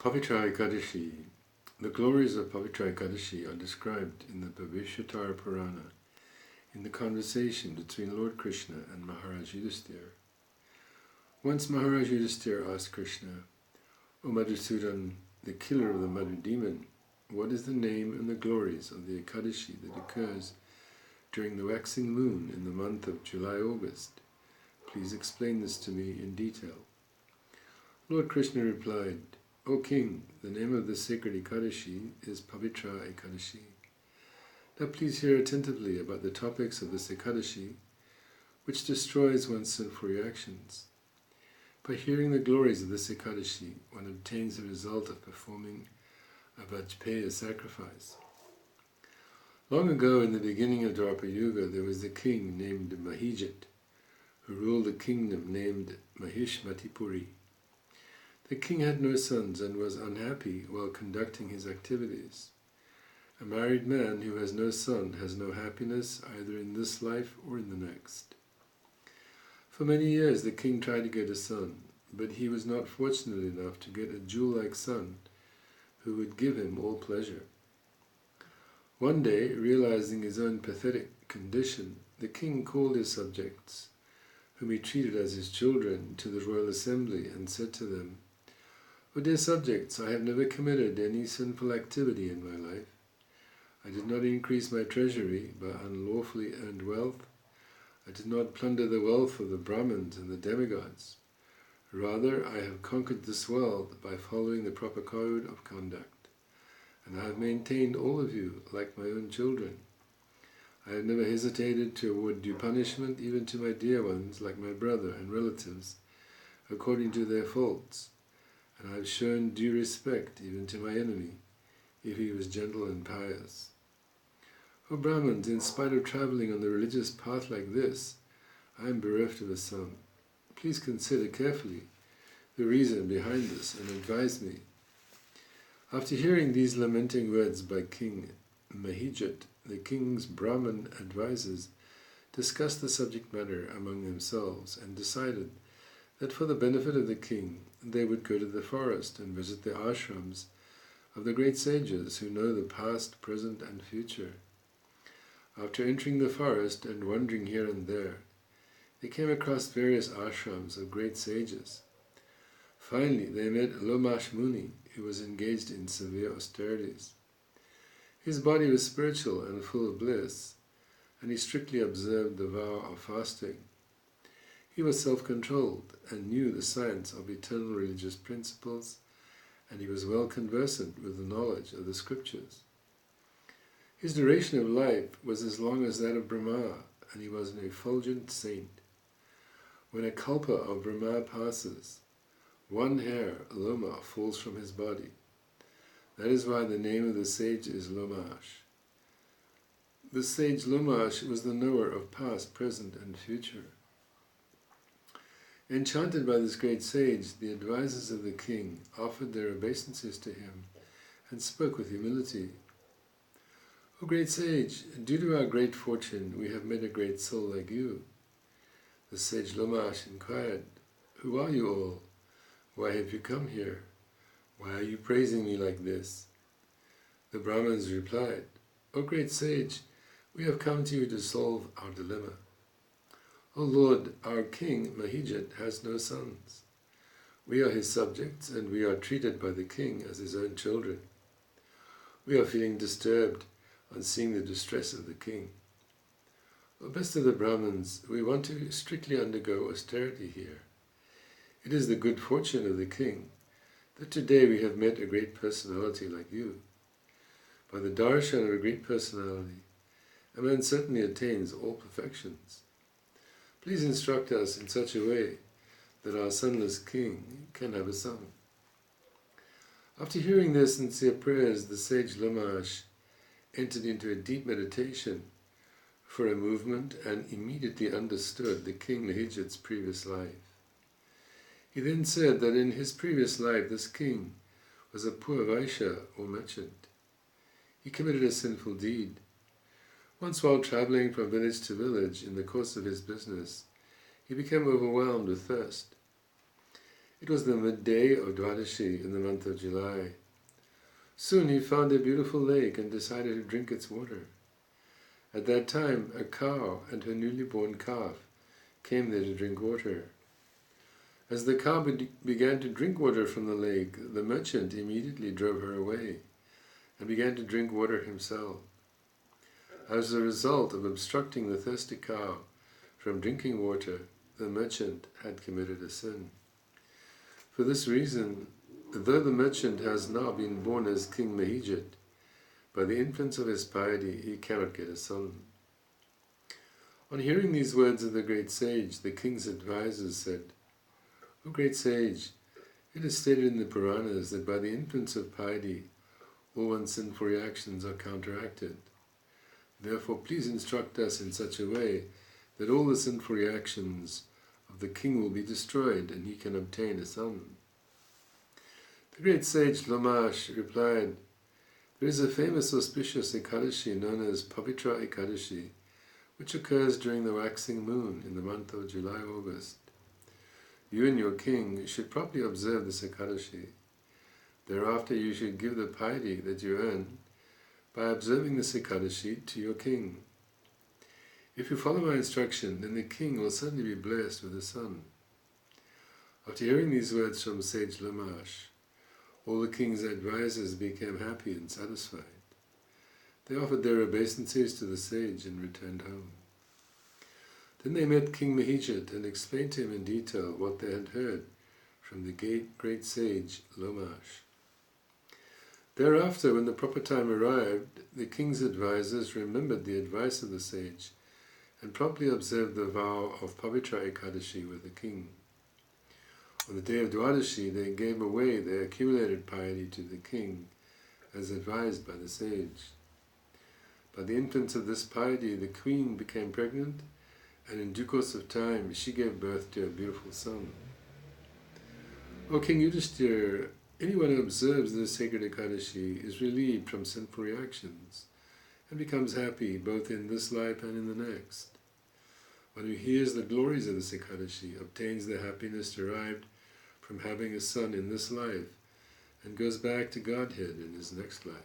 Pavitra Ekadashi. The glories of Pavitra Ekadashi are described in the Bhavishyatar Purana in the conversation between Lord Krishna and Maharaj Yudhisthira. Once Maharaj Yudhisthira asked Krishna, "O Madhusudan, the killer of the Madhu demon, what is the name and the glories of the Ekadashi that occurs during the waxing moon in the month of July-August? Please explain this to me in detail." Lord Krishna replied, "O King, the name of the sacred Ekadashi is Pavitra Ekadashi. Now please hear attentively about the topics of this Ekadashi, which destroys one's sinful reactions. By hearing the glories of this Ekadashi, one obtains the result of performing a Vajpaya sacrifice. Long ago, in the beginning of Dwapara Yuga, there was a king named Mahijit, who ruled a kingdom named Mahishmatipuri. The king had no sons and was unhappy while conducting his activities. A married man who has no son has no happiness either in this life or in the next. For many years the king tried to get a son, but he was not fortunate enough to get a jewel-like son who would give him all pleasure. One day, realizing his own pathetic condition, the king called his subjects, whom he treated as his children, to the royal assembly and said to them, "O dear subjects, I have never committed any sinful activity in my life. I did not increase my treasury by unlawfully earned wealth. I did not plunder the wealth of the Brahmins and the demigods. Rather, I have conquered this world by following the proper code of conduct, and I have maintained all of you like my own children. I have never hesitated to award due punishment even to my dear ones like my brother and relatives, according to their faults, and I have shown due respect even to my enemy, if he was gentle and pious. O Brahmins, in spite of travelling on the religious path like this, I am bereft of a son. Please consider carefully the reason behind this and advise me." After hearing these lamenting words by King Mahijit, the king's Brahmin advisors discussed the subject matter among themselves and decided that for the benefit of the king, they would go to the forest and visit the ashrams of the great sages who know the past, present, and future. After entering the forest and wandering here and there, they came across various ashrams of great sages. Finally, they met Lomash Muni, who was engaged in severe austerities. His body was spiritual and full of bliss, and he strictly observed the vow of fasting. He was self-controlled and knew the science of eternal religious principles, and he was well conversant with the knowledge of the scriptures. His duration of life was as long as that of Brahma, and he was an effulgent saint. When a kalpa of Brahma passes, one hair, Loma, falls from his body. That is why the name of the sage is Lomash. The sage Lomash was the knower of past, present, and future. Enchanted by this great sage, the advisors of the king offered their obeisances to him and spoke with humility. "O great sage, due to our great fortune, we have met a great soul like you." The sage Lomash inquired, "Who are you all? Why have you come here? Why are you praising me like this?" The Brahmins replied, "O great sage, we have come to you to solve our dilemma. O Lord, our king Mahijit has no sons. We are his subjects, and we are treated by the king as his own children. We are feeling disturbed on seeing the distress of the king. O best of the Brahmins, we want to strictly undergo austerity here. It is the good fortune of the king that today we have met a great personality like you. By the darshan of a great personality, a man certainly attains all perfections. Please instruct us in such a way that our sonless king can have a son." After hearing their sincere prayers, the sage Lomash entered into a deep meditation for a movement and immediately understood the king Mahijit's previous life. He then said that in his previous life this king was a poor Vaishya or merchant. He committed a sinful deed. Once while travelling from village to village in the course of his business, he became overwhelmed with thirst. It was the midday of Dwadashi in the month of July. Soon he found a beautiful lake and decided to drink its water. At that time, a cow and her newly born calf came there to drink water. As the cow began to drink water from the lake, the merchant immediately drove her away and began to drink water himself. As a result of obstructing the thirsty cow from drinking water, the merchant had committed a sin. For this reason, though the merchant has now been born as King Mahijit, by the influence of his piety he cannot get a son. On hearing these words of the great sage, the king's advisors said, "O great sage, it is stated in the Puranas that by the influence of piety, all one's sinful reactions are counteracted. Therefore, please instruct us in such a way that all the sinful reactions of the king will be destroyed and he can obtain a son." The great sage Lomash replied, "There is a famous auspicious Ekadashi known as Pavitra Ekadashi, which occurs during the waxing moon in the month of July-August. You and your king should properly observe this Ekadashi. Thereafter you should give the piety that you earn by observing this Ekadashi to your king. If you follow my instruction, then the king will certainly be blessed with a son." After hearing these words from sage Lomash, all the king's advisors became happy and satisfied. They offered their obeisances to the sage and returned home. Then they met King Mahijit and explained to him in detail what they had heard from the great sage Lomash. Thereafter, when the proper time arrived, the king's advisors remembered the advice of the sage and promptly observed the vow of Pavitra Ekadashi with the king. On the day of Dwadashi, they gave away their accumulated piety to the king, as advised by the sage. By the influence of this piety, the queen became pregnant, and in due course of time, she gave birth to a beautiful son. O King Yudhishthira, anyone who observes this sacred Ekadashi is relieved from sinful reactions and becomes happy both in this life and in the next. One who hears the glories of this Ekadashi obtains the happiness derived from having a son in this life and goes back to Godhead in his next life.